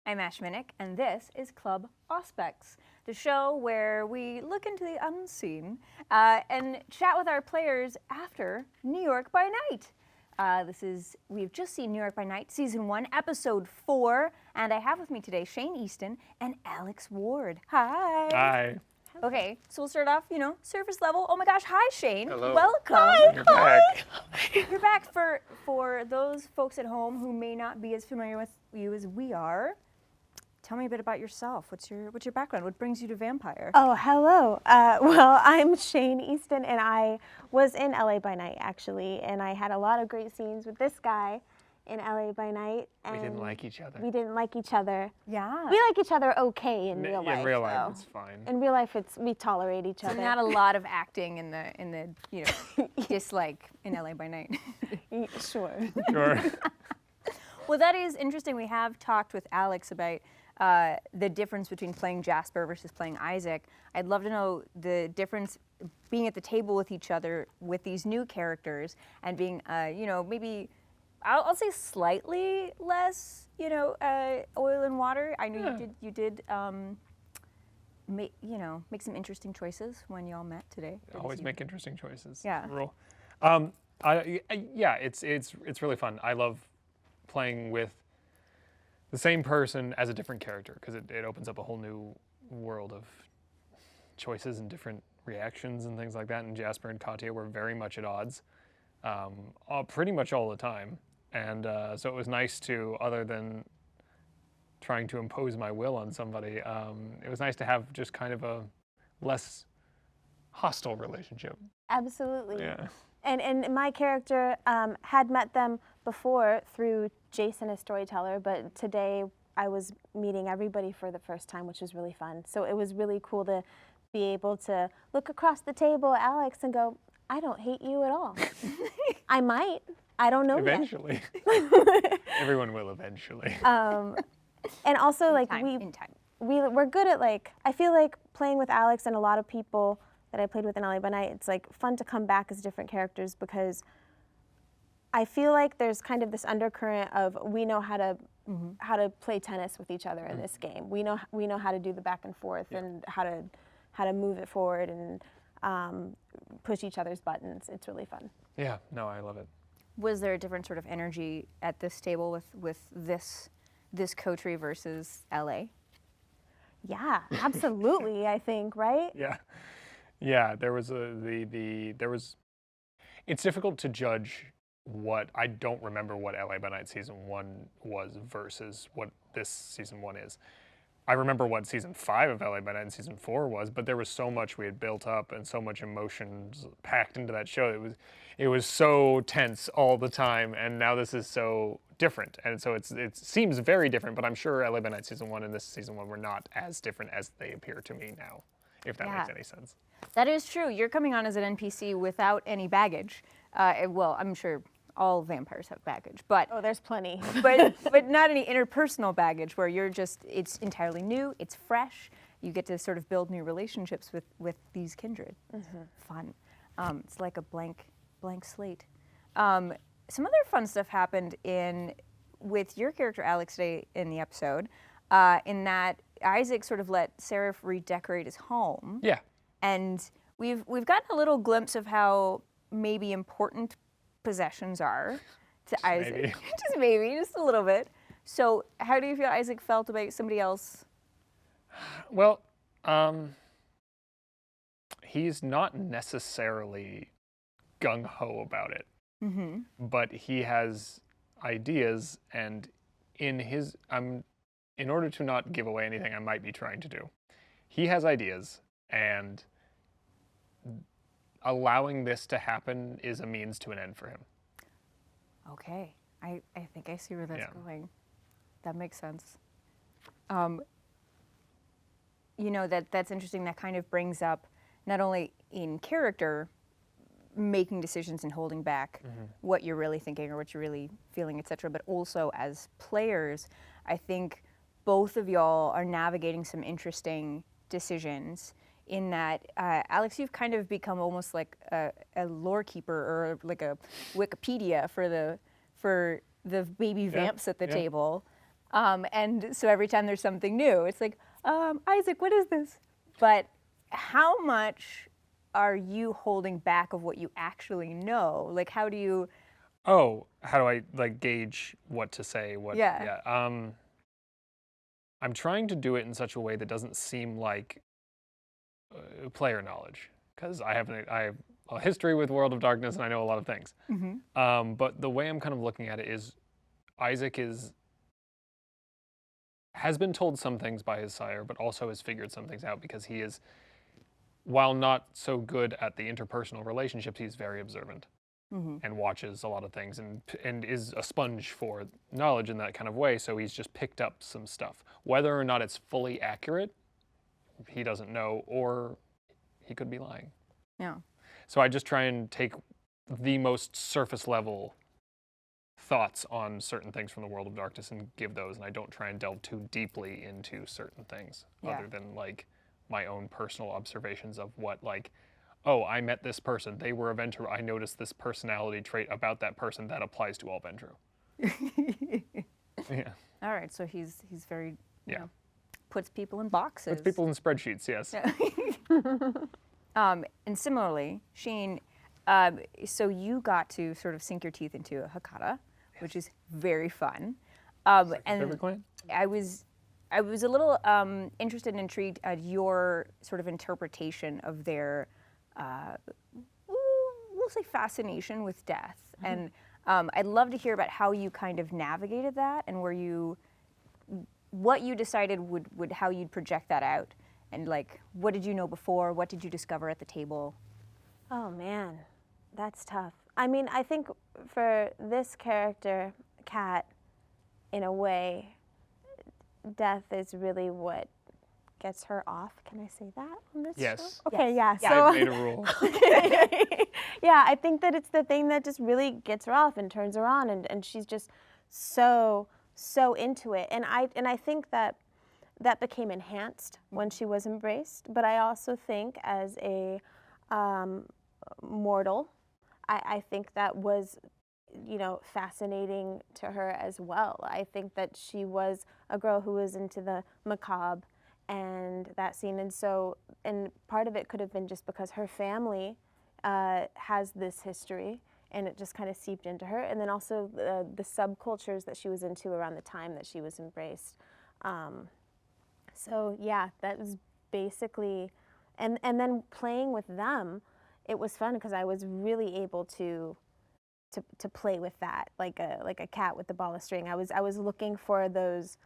I'm Ash Minnick, and this is Club Auspex, the show where we look into the unseen and chat with our players after New York by Night. We've just seen New York by Night, Season 1, Episode 4, and I have with me today Shayne Eastin and Alex Ward. Hi. Hi. Okay, so we'll start off, surface level. Oh my gosh, hi Shayne. Hello. Welcome. Hi. You're back. You're back for those folks at home who may not be as familiar with you as we are. Tell me a bit about yourself. What's your background? What brings you to Vampire? Oh, hello. Well, I'm Shayne Eastin, and I was in LA by Night, actually, and I had a lot of great scenes with this guy in LA by Night. And We didn't like each other. We didn't like each other. Yeah. We like each other okay in real life. In real life, though. it's fine. In real life, we tolerate each So other. not a lot of acting in the dislike in LA by Night. Sure. Sure. Well, that is interesting. We have talked with Alex about the difference between playing Jasper versus playing Isaac. I'd love to know the difference being at the table with each other with these new characters and being, maybe, I'll say slightly less, oil and water. I know you did make some interesting choices when y'all met today. Always make interesting choices. Yeah. Rule. It's really fun. I love playing with the same person as a different character because it opens up a whole new world of choices and different reactions and things like that. And Jasper and Katya were very much at odds, pretty much all the time. And so it was nice to, other than trying to impose my will on somebody, it was nice to have just kind of a less hostile relationship. Absolutely. Yeah. And my character had met them before through Jason, a storyteller, but today I was meeting everybody for the first time, which was really fun. So it was really cool to be able to look across the table at Alex and go, I don't hate you at all. I might. I don't know Eventually. Everyone will eventually. And also, In time. we're good at, I feel like playing with Alex and a lot of people that I played with in LA by Night, it's fun to come back as different characters because I feel like there's kind of this undercurrent of we know how to play tennis with each other in this game. We know how to do the back and forth and how to move it forward and push each other's buttons. It's really fun. Yeah, no, I love it. Was there a different sort of energy at this table with this coterie versus LA? Yeah, absolutely. I think, right? Yeah. There was It's difficult to judge I don't remember what LA by Night Season 1 was versus what this Season 1 is. I remember what Season 5 of LA by Night and Season 4 was, but there was so much we had built up and so much emotions packed into that show. It was so tense all the time, and now this is so different. And so it seems very different, but I'm sure LA by Night Season 1 and this Season 1 were not as different as they appear to me now, if that makes any sense. That is true. You're coming on as an NPC without any baggage. Well, I'm sure all vampires have baggage, but Oh, there's plenty. but not any interpersonal baggage where it's entirely new, it's fresh. You get to sort of build new relationships with these kindred. Fun. It's like a blank slate. Some other fun stuff happened with your character Alex today in the episode, in that Isaac sort of let Seraph redecorate his home. Yeah. And we've gotten a little glimpse of how maybe important possessions are to Isaac. Maybe. just a little bit. So how do you feel Isaac felt about somebody else? Well, he's not necessarily gung-ho about it, but he has ideas, and in order to not give away anything I might be trying to do, he has ideas, and allowing this to happen is a means to an end for him. Okay, I think I see where that's going. That makes sense. That's interesting. That kind of brings up not only in character making decisions and holding back what you're really thinking or what you're really feeling, etc., but also as players, I think both of y'all are navigating some interesting decisions in that, Alex, you've kind of become almost like a lore keeper or like a Wikipedia for the baby vamps at the table. And so every time there's something new, it's like, Isaac, what is this? But how much are you holding back of what you actually know? Like, how do you? Oh, how do I like gauge what to say? Yeah. I'm trying to do it in such a way that doesn't seem like player knowledge, because I have a history with World of Darkness and I know a lot of things. But the way I'm kind of looking at it is, Isaac has been told some things by his sire, but also has figured some things out because he is, while not so good at the interpersonal relationships, he's very observant and watches a lot of things and is a sponge for knowledge in that kind of way. So he's just picked up some stuff. Whether or not it's fully accurate, he doesn't know, or he could be lying. Yeah. So I just try and take the most surface level thoughts on certain things from the World of Darkness and give those, and I don't try and delve too deeply into certain things other than like my own personal observations of what, like, oh, I met this person, they were a Ventru, I noticed this personality trait about that person that applies to all Ventru. Yeah. All right, so he's very, you Yeah. know, puts people in boxes. Puts people in spreadsheets, yes. And similarly, Shayne, so you got to sort of sink your teeth into a Hakata, which is very fun. And Favorite clan? I was a little interested and intrigued at your sort of interpretation of their, we'll say, fascination with death. And I'd love to hear about how you kind of navigated that, and what you decided would how you'd project that out, and like, what did you know before? What did you discover at the table? Oh man, that's tough. I mean, I think for this character, Kat, in a way, death is really what gets her off. Can I say that on this Yes. show? Okay, yeah. Yeah. So I've made a rule. yeah, I think that it's the thing that just really gets her off and turns her on, and she's just so into it. And I think that became enhanced when she was embraced. But I also think as a mortal, I think that was, you know, fascinating to her as well. I think that she was a girl who was into the macabre and that scene, and part of it could have been just because her family has this history, and it just kind of seeped into her, and then also the subcultures that she was into around the time that she was embraced. So yeah, that was basically, and then playing with them, it was fun because I was really able to play with that like a cat with the ball of string. I was looking for those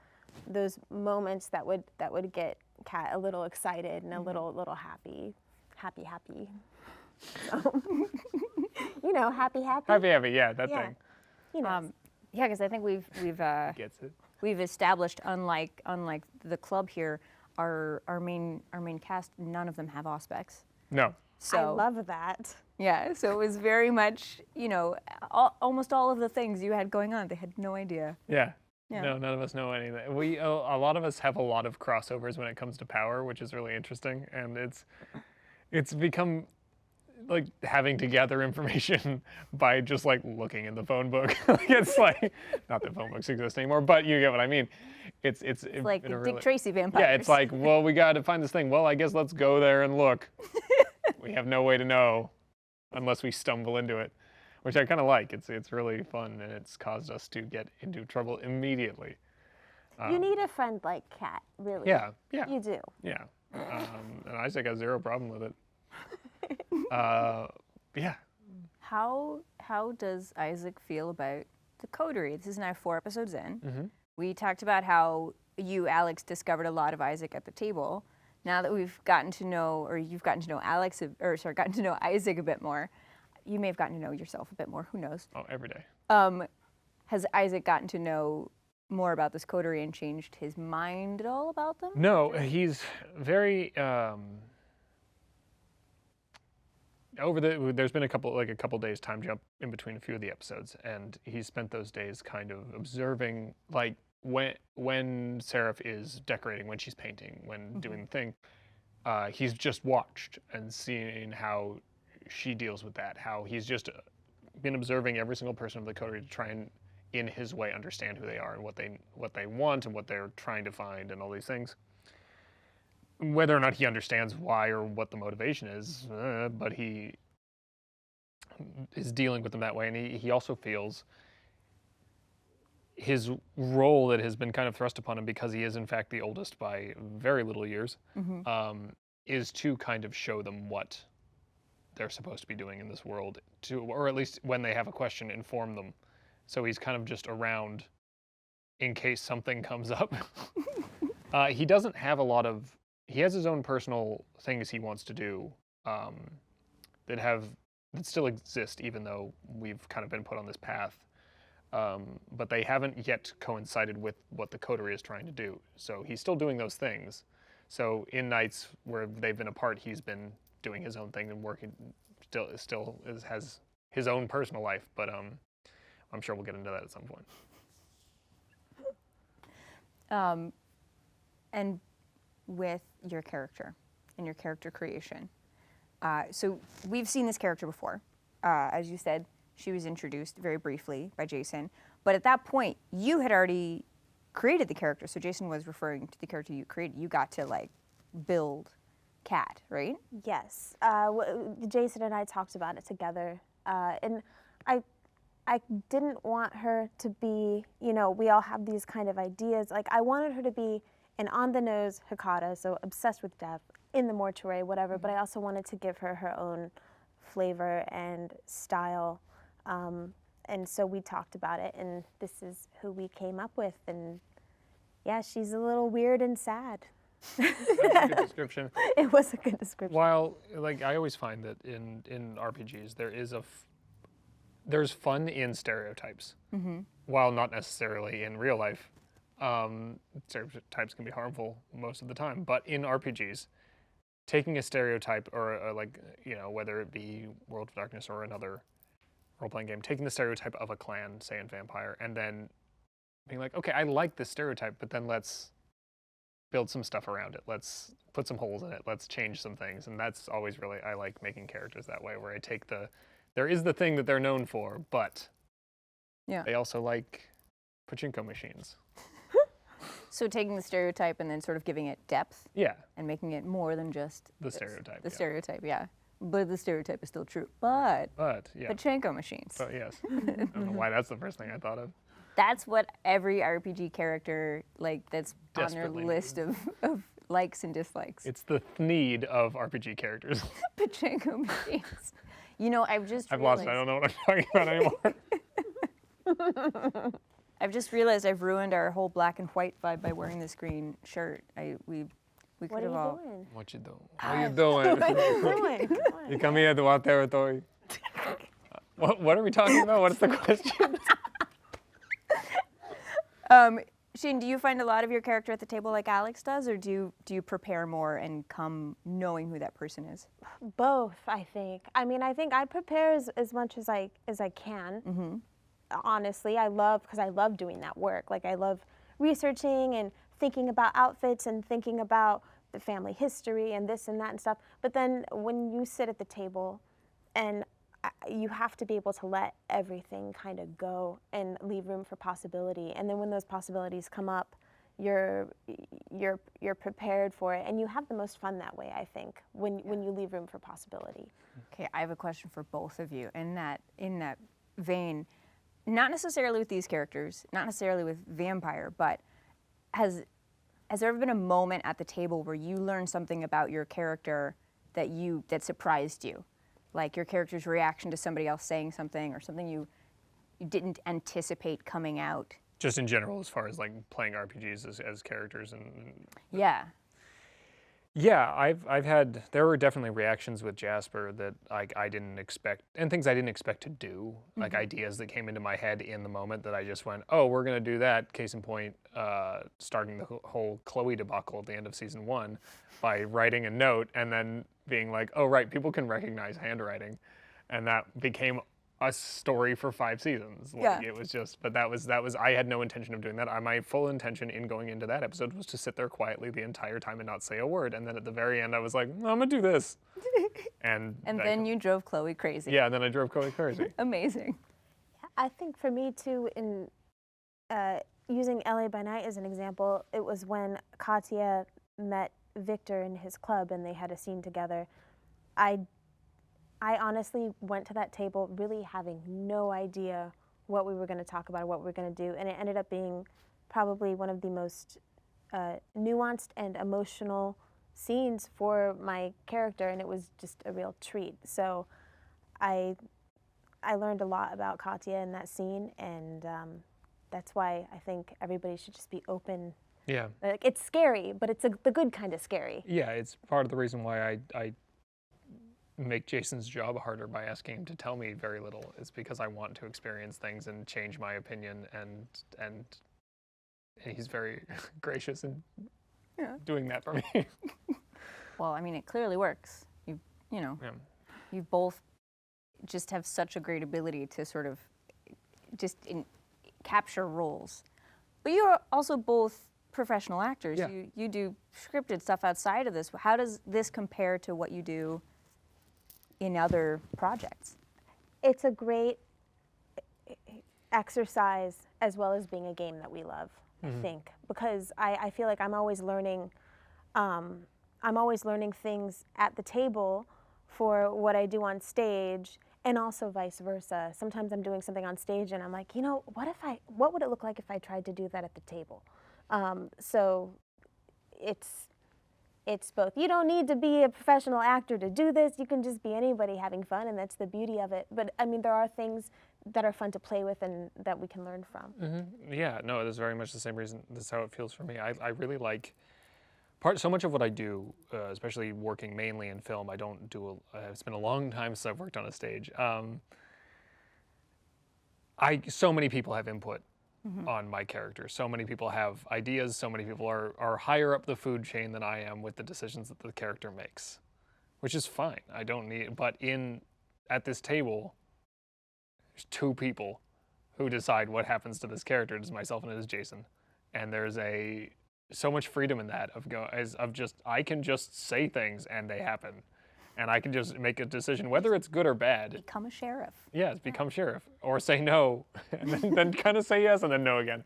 moments that would get Kat a little excited and a little happy. So, you know, happy. Happy, yeah, that thing. You know. Yeah, because I think we've Gets it. we've established, unlike the club here, our main cast, none of them have Auspex. No. So I love that. yeah, so it was very much, you know, almost all of the things you had going on, they had no idea. Yeah. Yeah. No, none of us know anything. A lot of us have a lot of crossovers when it comes to power, which is really interesting, and it's become like having to gather information by just like looking in the phone book. Like, it's like, not that phone books exist anymore, but you get what I mean. It's Like been a Dick Tracy vampires. Yeah, it's like, well, we got to find this thing. Well, I guess let's go there and look. We have no way to know unless we stumble into it, which I kind of like. It's really fun, and it's caused us to get into trouble immediately. You need a friend like Kat, really. Yeah. You do. Yeah. And Isaac has zero problem with it. Yeah. How does Isaac feel about the coterie? This is now 4 episodes in. We talked about how you, Alex, discovered a lot of Isaac at the table. Now that we've gotten to know, or you've gotten to know gotten to know Isaac a bit more, you may have gotten to know yourself a bit more. Who knows? Oh, every day. Has Isaac gotten to know more about this coterie and changed his mind at all about them? No, he's very. There's been a couple days time jump in between a few of the episodes, and he's spent those days kind of observing, like when Seraph is decorating, when she's painting, when doing the thing. He's just watched and seen how she deals with that. How he's just been observing every single person of the coterie to try and in his way, understand who they are and what they want and what they're trying to find and all these things. Whether or not he understands why or what the motivation is, but he is dealing with them that way, and he also feels his role that has been kind of thrust upon him, because he is in fact the oldest by very little years, is to kind of show them what they're supposed to be doing in this world, or at least when they have a question, inform them. So he's kind of just around in case something comes up. He doesn't have a lot of, he has his own personal things he wants to do that still exist, even though we've kind of been put on this path. But they haven't yet coincided with what the coterie is trying to do. So he's still doing those things. So in nights where they've been apart, he's been doing his own thing and working, has his own personal life. But I'm sure we'll get into that at some point. And with your character and your character creation. So we've seen this character before. As you said, she was introduced very briefly by Jason. But at that point, you had already created the character. So Jason was referring to the character you created. You got to like build Kat, right? Yes. Jason and I talked about it together. And I didn't want her to be, we all have these kind of ideas. Like, I wanted her to be an on-the-nose Hecata, so obsessed with death, in the mortuary, whatever, but I also wanted to give her her own flavor and style. And so we talked about it, and this is who we came up with. And yeah, she's a little weird and sad. That's a good description. It was a good description. While, like, I always find that in RPGs, there's fun in stereotypes, while not necessarily in real life. Stereotypes can be harmful most of the time, but in RPGs, taking a stereotype or whether it be World of Darkness or another role-playing game, taking the stereotype of a clan, say in Vampire, and then being like, okay, I like this stereotype, but then let's build some stuff around it. Let's put some holes in it. Let's change some things. And that's always really, I like making characters that way, where I take there is the thing that they're known for, but they also like pachinko machines. So taking the stereotype and then sort of giving it depth. Yeah. And making it more than just The stereotype. The stereotype, yeah. But the stereotype is still true. But yeah. pachinko machines. But yes. I don't know why that's the first thing I thought of. That's what every RPG character, that's Desperately on their list of likes and dislikes. It's the need of RPG characters. Pachinko machines. I've lost it. I don't know what I'm talking about anymore. I've just realized I've ruined our whole black and white vibe by wearing this green shirt. We could have all. What you doing? What you doing? What are you doing? You come here to our territory. What are we talking about? What's the question? Shayne, do you find a lot of your character at the table like Alex does, or do you prepare more and come knowing who that person is? Both, I think. I mean, I think I prepare as much as I can. Honestly, because I love doing that work. Like, I love researching and thinking about outfits and thinking about the family history and this and that and stuff. But then when you sit at the table, and you have to be able to let everything kind of go and leave room for possibility. And then when those possibilities come up, you're prepared for it, and you have the most fun that way, I think, when you leave room for possibility. Okay, I have a question for both of you. In that vein, not necessarily with these characters, not necessarily with Vampire, but has there ever been a moment at the table where you learned something about your character that surprised you? Like your character's reaction to somebody else saying something, or something you didn't anticipate coming out? Just in general, as far as like playing RPGs as characters and Yeah. Yeah, there were definitely reactions with Jasper that I didn't expect, and things I didn't expect to do, like ideas that came into my head in the moment that I just went, oh, we're gonna do that. Case in point, starting the whole Chloe debacle at the end of season 1 by writing a note and then being like, oh right, people can recognize handwriting, and that became a story for 5 seasons. Like, it was just, but that was, I had no intention of doing that. My full intention in going into that episode was to sit there quietly the entire time and not say a word. And then at the very end, I was like, I'm gonna do this. And then you drove Chloe crazy. Yeah, and then I drove Chloe crazy. Amazing. I think for me too, using LA by Night as an example, it was when Katya met Victor in his club and they had a scene together. I honestly went to that table really having no idea what we were going to talk about or what we were going to do, and it ended up being probably one of the most nuanced and emotional scenes for my character, and it was just a real treat. So I learned a lot about Katya in that scene, and that's why I think everybody should just be open. Yeah. Like, it's scary, but it's the good kind of scary. Yeah, it's part of the reason why I make Jason's job harder by asking him to tell me very little. It's because I want to experience things and change my opinion, and he's very gracious in doing that for me. Well, I mean, it clearly works. You know, you both just have such a great ability to sort of just capture roles. But you're also both professional actors. Yeah. You do scripted stuff outside of this. How does this compare to what you do in other projects? It's a great exercise as well as being a game that we love, I think, because I feel like I'm always learning things at the table for what I do on stage, and also vice versa. Sometimes I'm doing something on stage and I'm like, what would it look like if I tried to do that at the table? So it's both. You don't need to be a professional actor to do this. You can just be anybody having fun, and that's the beauty of it. But I mean, there are things that are fun to play with and that we can learn from. Yeah, no, it is very much the same reason. That's how it feels for me. I really like so much of what I do, especially working mainly in film. I don't do. It's been a long time since I've worked on a stage. So many people have input on my character. So many people have ideas. So many people are higher up the food chain than I am with the decisions that the character makes, which is fine. I don't need. But at this table, there's two people who decide what happens to this character. It is myself and it is Jason, and there's so much freedom in that I can just say things and they happen, and I can just make a decision whether it's good or bad. Become a sheriff. Yeah, become sheriff, or say no, and then kind of say yes and then no again.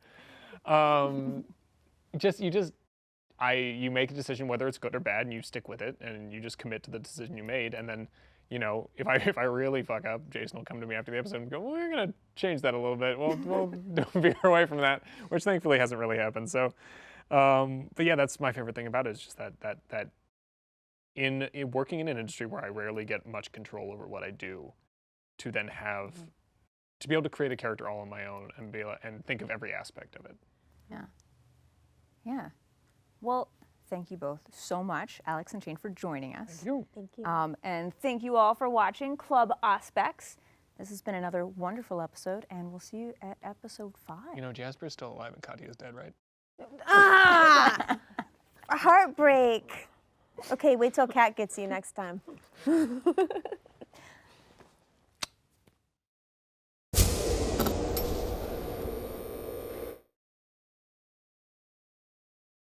You make a decision whether it's good or bad, and you stick with it, and you just commit to the decision you made. And then, if I really fuck up, Jason will come to me after the episode and go, "Well, we're gonna change that a little bit. We'll veer away from that," which thankfully hasn't really happened. So, but yeah, that's my favorite thing about it, is just that in working in an industry where I rarely get much control over what I do, to then to be able to create a character all on my own and think of every aspect of it. Yeah. Well, thank you both so much, Alex and Shayne, for joining us. Thank you. Thank you. And thank you all for watching Club Auspex. This has been another wonderful episode, and we'll see you at episode 5. Jasper's still alive and Katya's dead, right? Heartbreak. Okay, wait till Kat gets you next time.